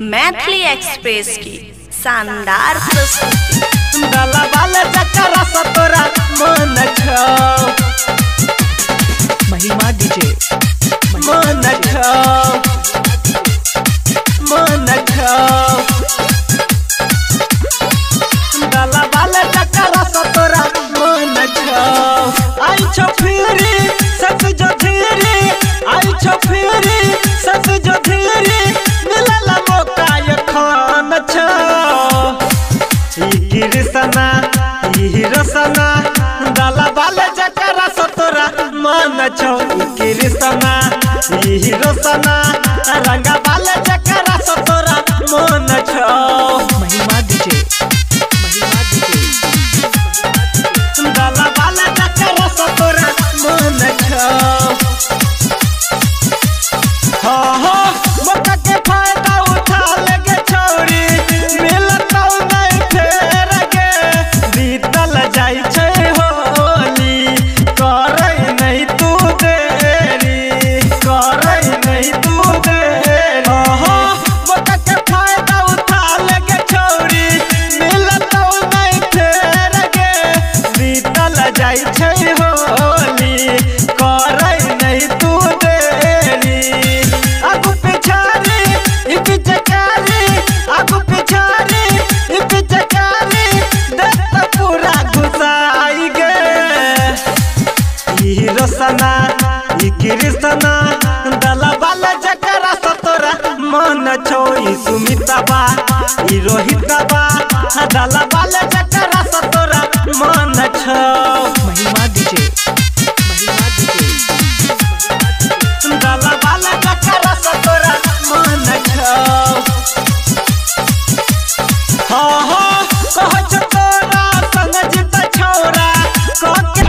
Maithili express की शानदार प्रस्तुति। डाला वाले चक्करा सतोरा मन छो महिमा डीजे मन छो डाला वाले चक्करा सतोरा मन छो आई छो फिरी सस जो धीरे आई छो फिरी सस जो धीरे मिलला मौका ये खान छो कृष्णा रसना डाला वाले चक्करा सतोरा मन छो कृष्णा रसना रंगा वाले चक्करा सतोरा मन छो महिमा डीजे डाला वाले चक्करा सतोरा मन छो हो मौका के फायदा उठा लेगे छोरी मिलता नहीं फेर गे बीतल जाई छे होली करे नहीं तू देरी करे नहीं तू देरी हो मौका के फायदा उठा लेगे छोरी मिलता नहीं फेर गे बीतल जाई छे होली करे नहीं तू देरी आगू पिछारी इपी चकारी आगू पिछारी इपी चकारी देख पूरा घुसाई गे रसना कृष्णा डाला वाला चक्करा सतोरा मन छो सुमिता बा रोहिता बा डाला वाला चक्करा सतोरा मन छो महिमा डीजे डाला वाला चक्करा सतोरा मन छो हो कह छ तोरा संग जिता छोरा कह के